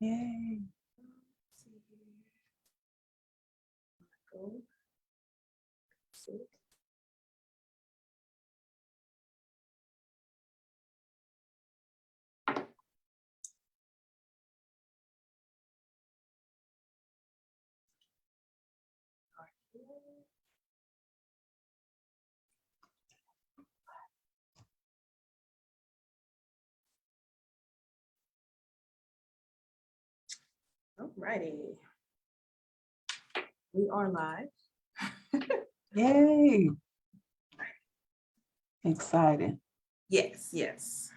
Yay. Go. See. All righty. We are live. Yay. Excited. Yes, yes.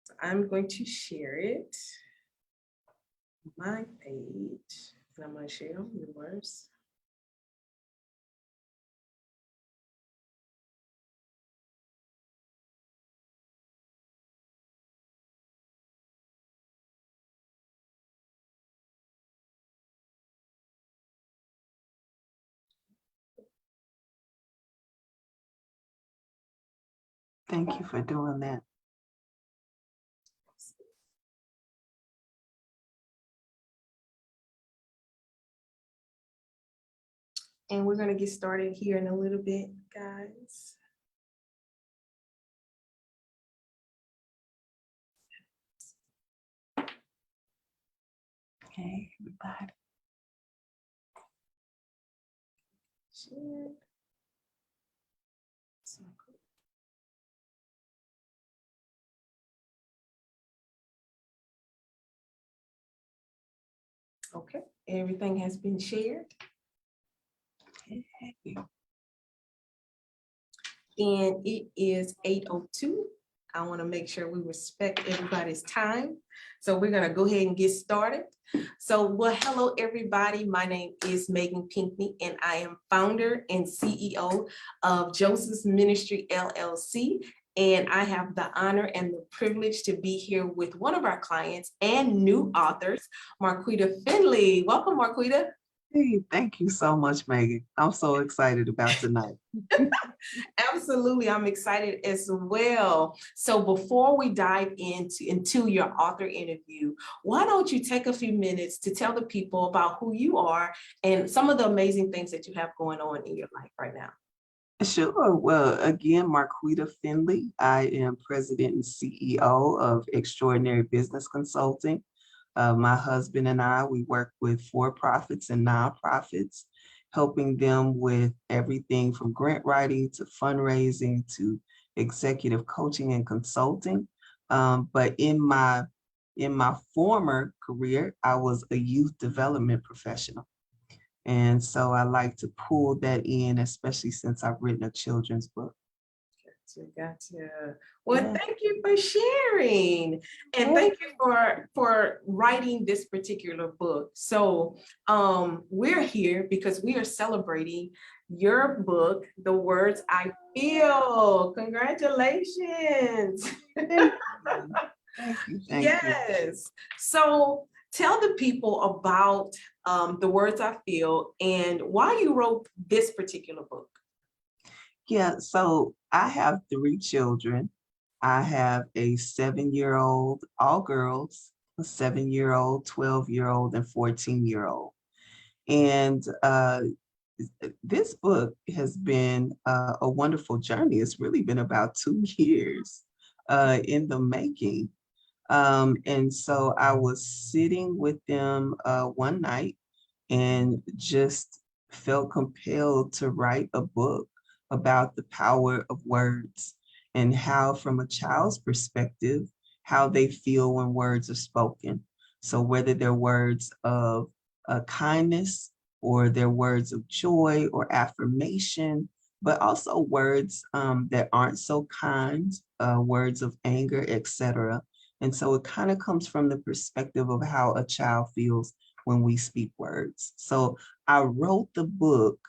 So I'm going to share it on my page, and I'm going to share on yours. Thank you for doing that. And we're going to get started here in a little bit, guys. Okay, everybody. Share. So cool. Okay, everything has been shared. Yay. And it is 8:02. I want to make sure we respect everybody's time. So we're going to go ahead and get started. So, well, hello, everybody. My name is Meagan Pinkney, and I am founder and CEO of Joseph's Ministry, LLC. And I have the honor and the privilege to be here with one of our clients and new authors, Marquetta Finley. Welcome, Marquetta. Hey, thank you so much, Megan. I'm so excited about tonight. Absolutely, I'm excited as well. So before we dive into your author interview, why don't you take a few minutes to tell the people about who you are and some of the amazing things that you have going on in your life right now? Sure. Well, again, Marquetta Finley. I am president and CEO of Extraordinary Business Consulting. My husband and I, we work with for-profits and nonprofits, helping them with everything from grant writing to fundraising to executive coaching and consulting. But in my former career, I was a youth development professional. And so I like to pull that in, especially since I've written a children's book. Gotcha. Well, Yeah. thank you for sharing, and thank you for writing this particular book. So we're here because we are celebrating your book, The Words I Feel. Congratulations. Thank you. Thank you. Yes. So tell the people about The Words I Feel and why you wrote this particular book. Yeah, so I have 3 children. I have a 7-year-old, all girls, a 7-year-old, 12-year-old, and 14-year-old. And this book has been a wonderful journey. It's really been about 2 years in the making. And so I was sitting with them one night and just felt compelled to write a book about the power of words and how, from a child's perspective, how they feel when words are spoken. So whether they're words of kindness or they're words of joy or affirmation, but also words that aren't so kind, words of anger, etc. And so it kind of comes from the perspective of how a child feels when we speak words. So I wrote the book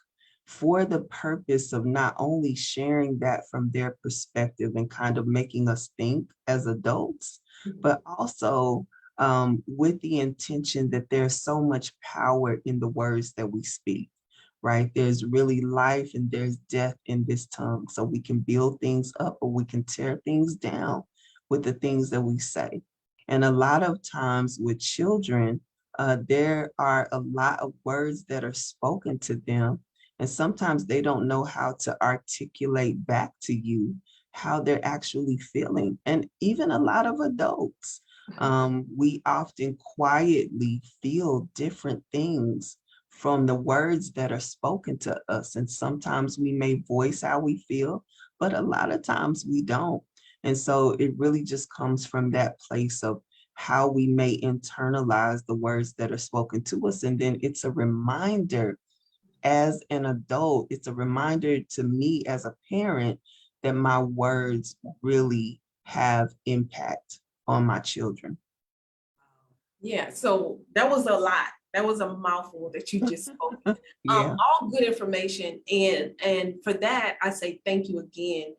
for the purpose of not only sharing that from their perspective and kind of making us think as adults, but also with the intention that there's so much power in the words that we speak, right? There's really life and there's death in this tongue. So we can build things up or we can tear things down with the things that we say. And a lot of times with children, there are a lot of words that are spoken to them. And sometimes they don't know how to articulate back to you how they're actually feeling. And even a lot of adults, we often quietly feel different things from the words that are spoken to us. And sometimes we may voice how we feel, but a lot of times we don't. And so it really just comes from that place of how we may internalize the words that are spoken to us. And then it's a reminder as an adult, it's a reminder to me as a parent that my words really have impact on my children. Yeah, so that was a lot. That was a mouthful that you just spoke. Yeah. All good information, and for that, I say thank you again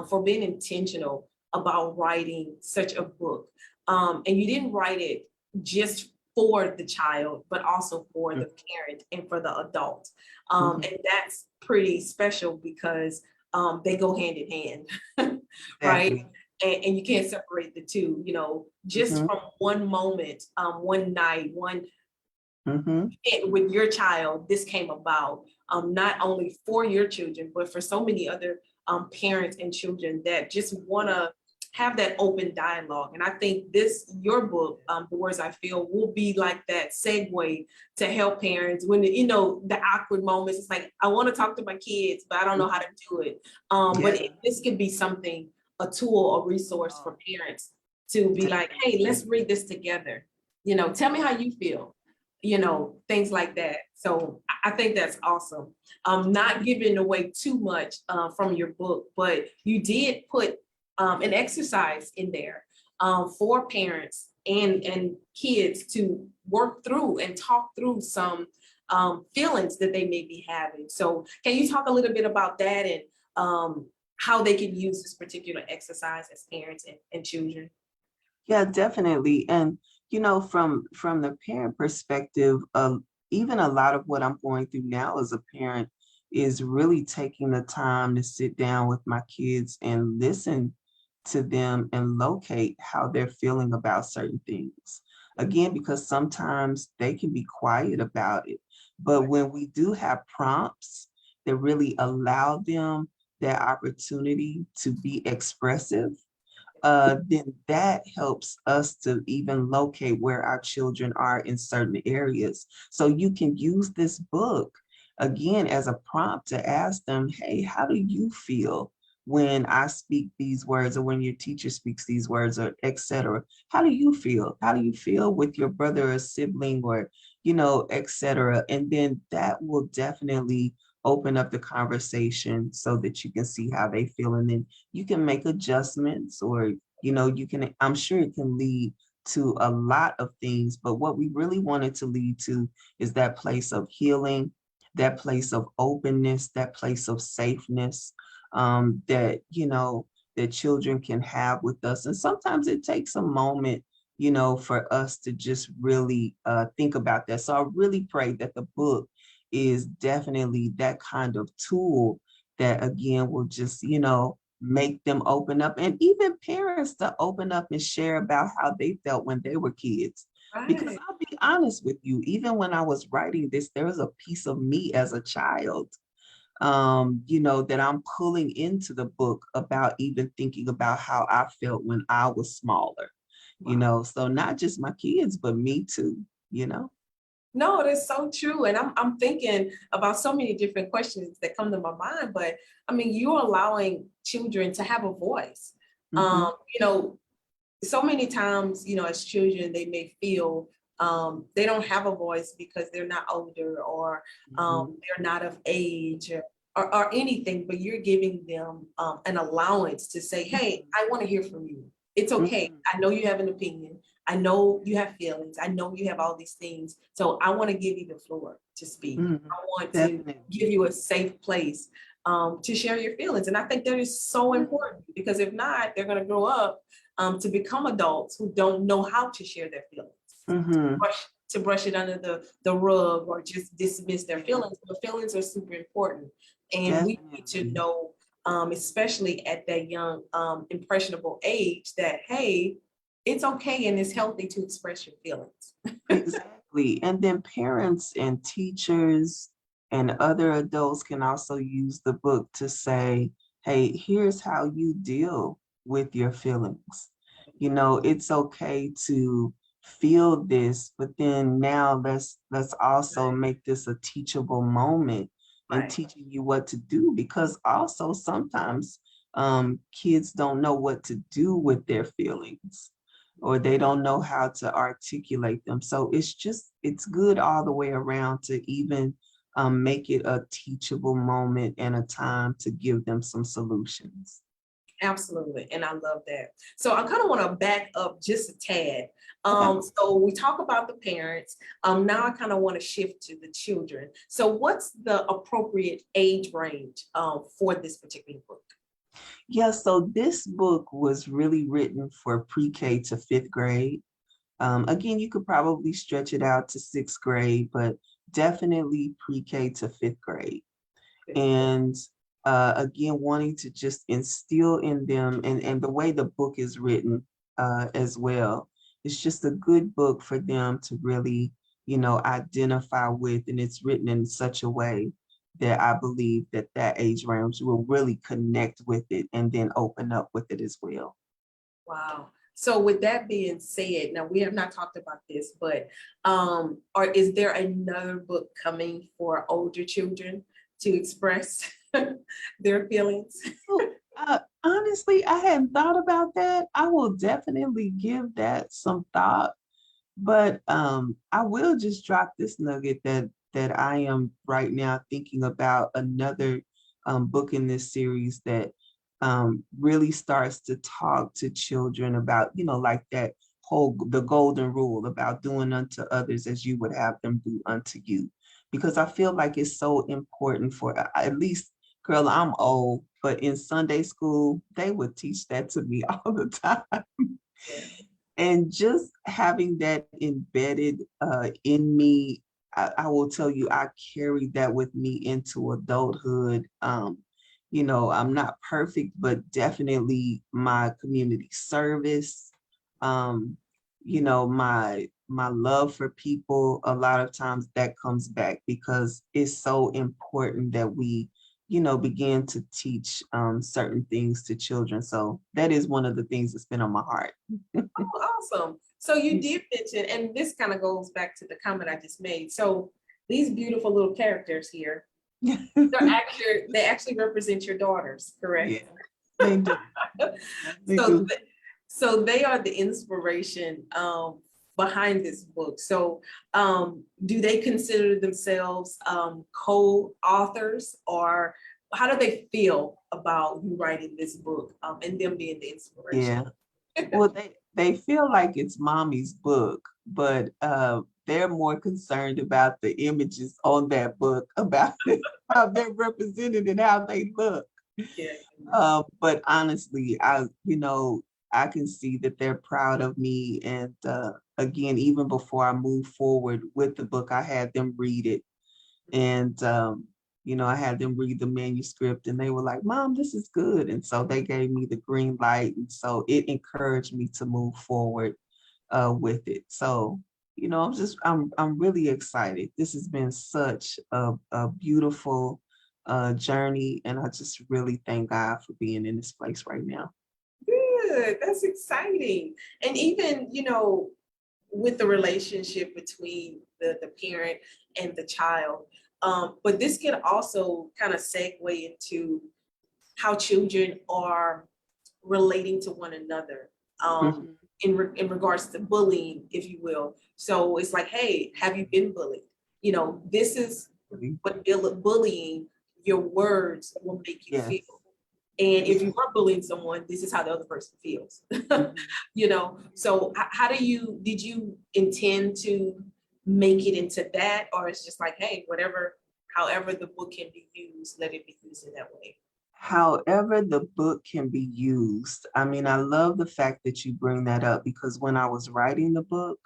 for being intentional about writing such a book. And you didn't write it just for the child, but also for the parent and for the adult. And that's pretty special because they go hand in hand, right? Exactly. And you can't separate the two, you know, just Mhm. from one moment, one night, one Mhm. with your child, this came about, not only for your children, but for so many other parents and children that just want to have that open dialogue. And I think this, your book, The Words I Feel, will be like that segue to help parents when, you know, the awkward moments. It's like, I want to talk to my kids, but I don't know how to do it. But Yeah. this could be something, a tool, a resource for parents to be like, hey, let's read this together. You know, tell me how you feel, you know, things like that. So I think that's awesome. Not giving away too much from your book, but you did put an exercise in there for parents and kids to work through and talk through some feelings that they may be having. So can you talk a little bit about that and how they can use this particular exercise as parents and children? Yeah, definitely. And from the parent perspective, even a lot of what I'm going through now as a parent is really taking the time to sit down with my kids and listen to them and locate how they're feeling about certain things. Again, because sometimes they can be quiet about it. But when we do have prompts that really allow them that opportunity to be expressive, then that helps us to even locate where our children are in certain areas. So you can use this book again as a prompt to ask them, hey, how do you feel when I speak these words or when your teacher speaks these words or etc.? How do you feel? How do you feel with your brother or sibling or, etc.? And then that will definitely open up the conversation so that you can see how they feel. And then you can make adjustments or, I'm sure it can lead to a lot of things, but what we really wanted to lead to is that place of healing, that place of openness, that place of safeness, that children can have with us. And sometimes it takes a moment, for us to just really think about that. So I really pray that the book is definitely that kind of tool that again will just, make them open up, and even parents to open up and share about how they felt when they were kids. Because Right. I'll be honest with you, even when I was writing this, there was a piece of me as a child, that I'm pulling into the book about even thinking about how I felt when I was smaller, Wow. so not just my kids, but me too, you know? No, that's so true. And I'm thinking about so many different questions that come to my mind. But I mean, you're allowing children to have a voice. Hmm. You know, so many times, you know, as children, they may feel they don't have a voice because they're not older or Hmm. they're not of age or anything, but you're giving them an allowance to say, hey, I want to hear from you. It's okay. Hmm. I know you have an opinion. I know you have feelings. I know you have all these things. So I want to give you the floor to speak. Hmm. I want to Definitely. give you a safe place to share your feelings. And I think that is so important because if not, they're going to grow up to become adults who don't know how to share their feelings, Hmm. to brush it under the rug or just dismiss their feelings. But feelings are super important. And we need to Definitely. know, especially at that young, impressionable age, that, hey, it's okay and it's healthy to express your feelings. Exactly. And then parents and teachers and other adults can also use the book to say, hey, here's how you deal with your feelings. You know, it's okay to feel this, but then now let's also Right. make this a teachable moment and Right. teaching you what to do, because also sometimes kids don't know what to do with their feelings, or they don't know how to articulate them. So it's good all the way around to even make it a teachable moment and a time to give them some solutions. Absolutely. And I love that. So I kind of want to back up just a tad. Okay. So we talk about the parents. Now I kind of want to shift to the children. So what's the appropriate age range for this particular book? Yeah, so this book was really written for pre-K to fifth grade. Again, you could probably stretch it out to sixth grade, but definitely pre-K to fifth grade. And again, wanting to just instill in them, and the way the book is written as well, it's just a good book for them to really, identify with, and it's written in such a way that I believe that that age range will really connect with it and then open up with it as well. Wow. So with that being said, now we have not talked about this, but or is there another book coming for older children to express their feelings? So, honestly, I hadn't thought about that. I will definitely give that some thought. But I will just drop this nugget that I am right now thinking about another book in this series that really starts to talk to children about, like that whole the golden rule about doing unto others as you would have them do unto you. Because I feel like it's so important for at least, girl, I'm old, but in Sunday school, they would teach that to me all the time. Yeah. And just having that embedded in me, I will tell you, I carried that with me into adulthood. I'm not perfect, but definitely my community service, um, my love for people, a lot of times that comes back because it's so important that we begin to teach certain things to children. So that is one of the things that's been on my heart. Oh, awesome. So you did mention, and this kind of goes back to the comment I just made. So these beautiful little characters here, they actually represent your daughters, correct? Yeah, they do. They So, do. so they are the inspiration behind this book. So, do they consider themselves co-authors, or how do they feel about you writing this book and them being the inspiration? Yeah. Well, they feel like it's mommy's book, but they're more concerned about the images on that book, about how they're represented and how they look. Yeah. But honestly, I can see that they're proud of me. And again, even before I moved forward with the book, I had them read it. And I had them read the manuscript and they were like, Mom, this is good. And so they gave me the green light. And so it encouraged me to move forward with it. So, I'm really excited. This has been such a beautiful journey. And I just really thank God for being in this place right now. Good. That's exciting. And even, with the relationship between the parent and the child. But this can also kind of segue into how children are relating to one another Mhm. in regards to bullying, if you will. So it's like, hey, have you been bullied? This is what bullying, your words will make you feel. Yes. And if Yes. you are bullying someone, this is how the other person feels. Mhm. So how did you intend to make it into that? Or it's just like, hey, however the book can be used, let it be used in that way. However, the book can be used. I mean, I love the fact that you bring that up because when I was writing the book,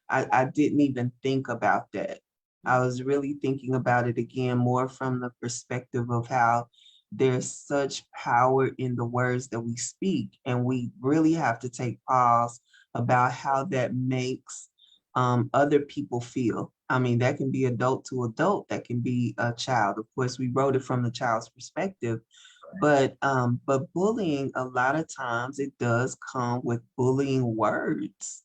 I didn't even think about that. I was really thinking about it again more from the perspective of how there's such power in the words that we speak, and we really have to take pause about how that makes other people feel. I mean, that can be adult to adult, that can be a child. Of course, we wrote it from the child's perspective, but bullying, a lot of times it does come with bullying words.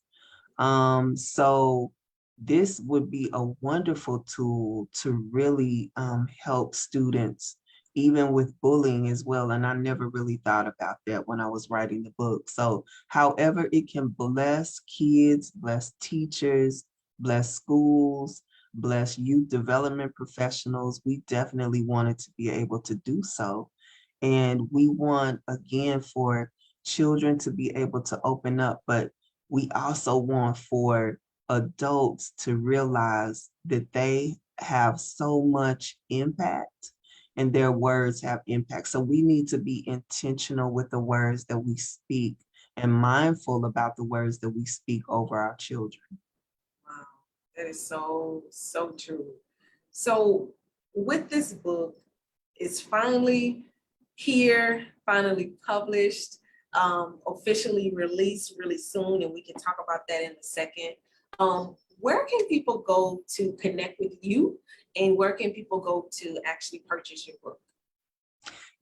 So this would be a wonderful tool to really help students, even with bullying as well. And I never really thought about that when I was writing the book. So however it can bless kids, bless teachers, bless schools, bless youth development professionals, we definitely wanted to be able to do so. And we want, again, for children to be able to open up, but we also want for adults to realize that they have so much impact and their words have impact. So we need to be intentional with the words that we speak and mindful about the words that we speak over our children. Wow, that is so, so true. So with this book, it's finally here, finally published, officially released really soon, and we can talk about that in a second. Where can people go to connect with you, and where can people go to actually purchase your book?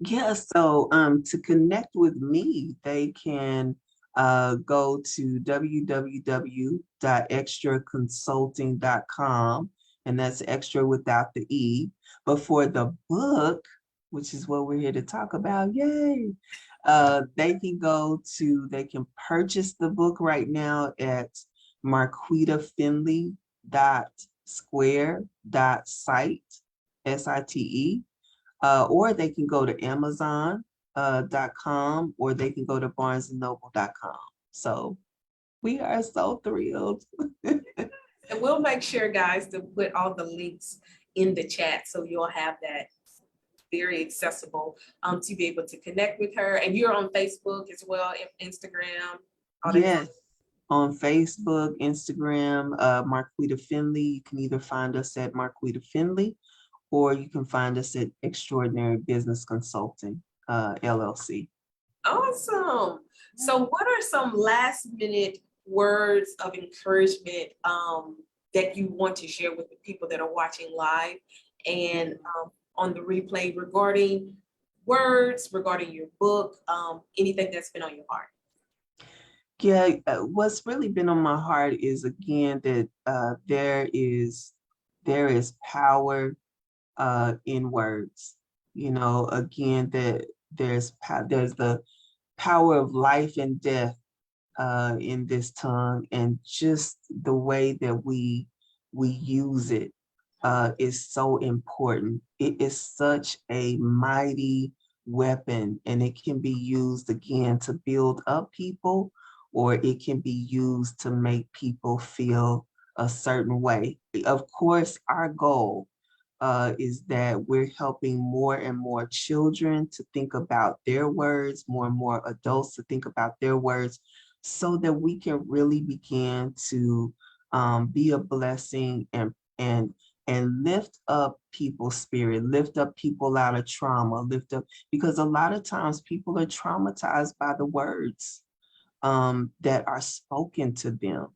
Yeah, so to connect with me, they can go to www.extraconsulting.com, and that's extra without the E. But for the book, which is what we're here to talk about, yay, they can purchase the book right now at Marquetta Finley square.site, SITE, or they can go to Amazon.com, or they can go to barnesandnoble.com. So we are so thrilled. And we'll make sure, guys, to put all the links in the chat so you'll have that very accessible to be able to connect with her. And you're on Facebook as well, Instagram, all that Yes, stuff. on Facebook, Instagram, Marquetta Finley. You can either find us at Marquetta Finley, or you can find us at Extraordinary Business Consulting, LLC. Awesome. So what are some last minute words of encouragement that you want to share with the people that are watching live and on the replay regarding words, regarding your book, anything that's been on your heart? Yeah, what's really been on my heart is, again, that there is power in words. You know, again, that there's the power of life and death in this tongue, and just the way that we use it is so important. It is such a mighty weapon, and it can be used, again, to build up people, or it can be used to make people feel a certain way. Of course, our goal is that we're helping more and more children to think about their words, more and more adults to think about their words, so that we can really begin to be a blessing and lift up people's spirit, lift up people out of trauma, lift up, because a lot of times people are traumatized by the words that are spoken to them.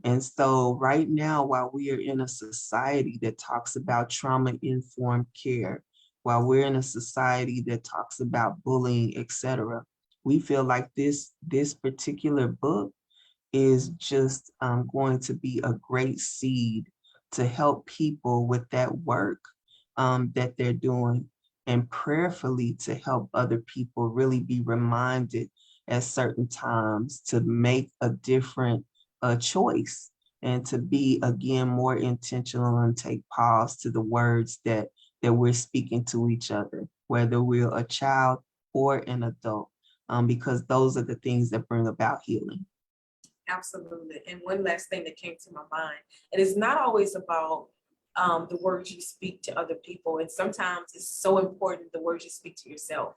And so right now, while we are in a society that talks about trauma-informed care, while we're in a society that talks about bullying, etc., we feel like this particular book is just going to be a great seed to help people with that work that they're doing, and prayerfully to help other people really be reminded at certain times to make a different choice, and to be, again, more intentional and take pause to the words that we're speaking to each other, whether we're a child or an adult, because those are the things that bring about healing. Absolutely. And one last thing that came to my mind, and it's not always about the words you speak to other people. And sometimes it's so important the words you speak to yourself,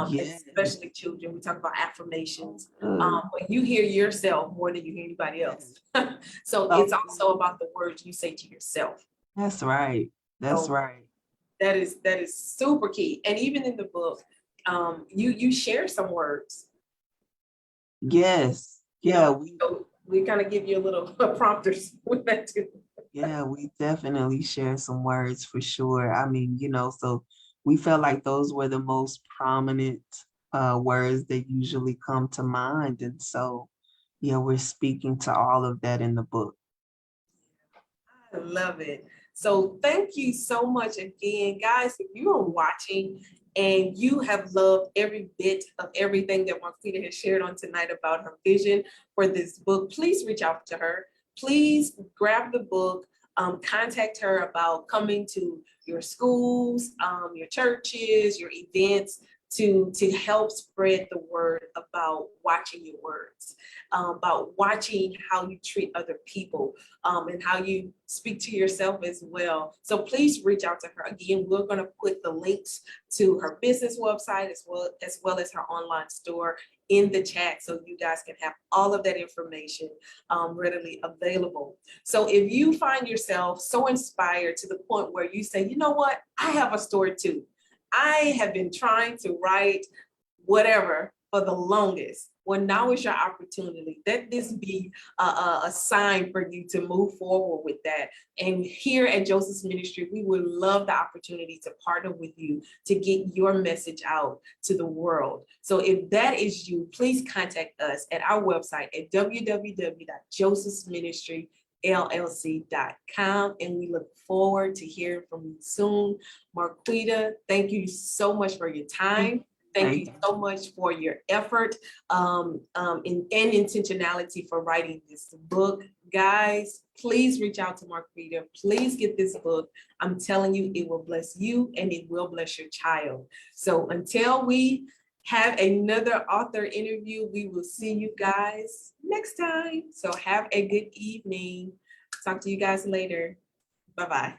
Yes. especially children. We talk about affirmations, Good. but you hear yourself more than you hear anybody else. So Oh, it's also about the words you say to yourself. that's right. That's So right. that is super key. And even in the book, you share some words. Yes. Yeah, we So we kind of give you a little prompters with that too. yeah, we definitely share some words for sure. I mean, so we felt like those were the most prominent words that usually come to mind. And so, yeah, we're speaking to all of that in the book. I love it. So thank you so much again, guys. If you are watching and you have loved every bit of everything that Marquetta has shared on tonight about her vision for this book, please reach out to her. Please grab the book. Contact her about coming to your schools, your churches, your events to help spread the word about watching your words, about watching how you treat other people, and how you speak to yourself as well. So please reach out to her. Again, we're going to put the links to her business website as well as her online store in the chat so you guys can have all of that information readily available. So if you find yourself so inspired to the point where you say, you know what, I have a story too. I have been trying to write whatever for the longest. Well, now is your opportunity. Let this be a sign for you to move forward with that. And here at Joseph's Ministry, we would love the opportunity to partner with you to get your message out to the world. So if that is you, please contact us at our website at www.josephsministryllc.com. And we look forward to hearing from you soon. Marquetta, thank you so much for your time. Thank you so much for your effort and intentionality for writing this book. Guys, please reach out to Marquetta. Please get this book. I'm telling you, it will bless you and it will bless your child. So until we have another author interview, we will see you guys next time. So have a good evening. Talk to you guys later. Bye-bye.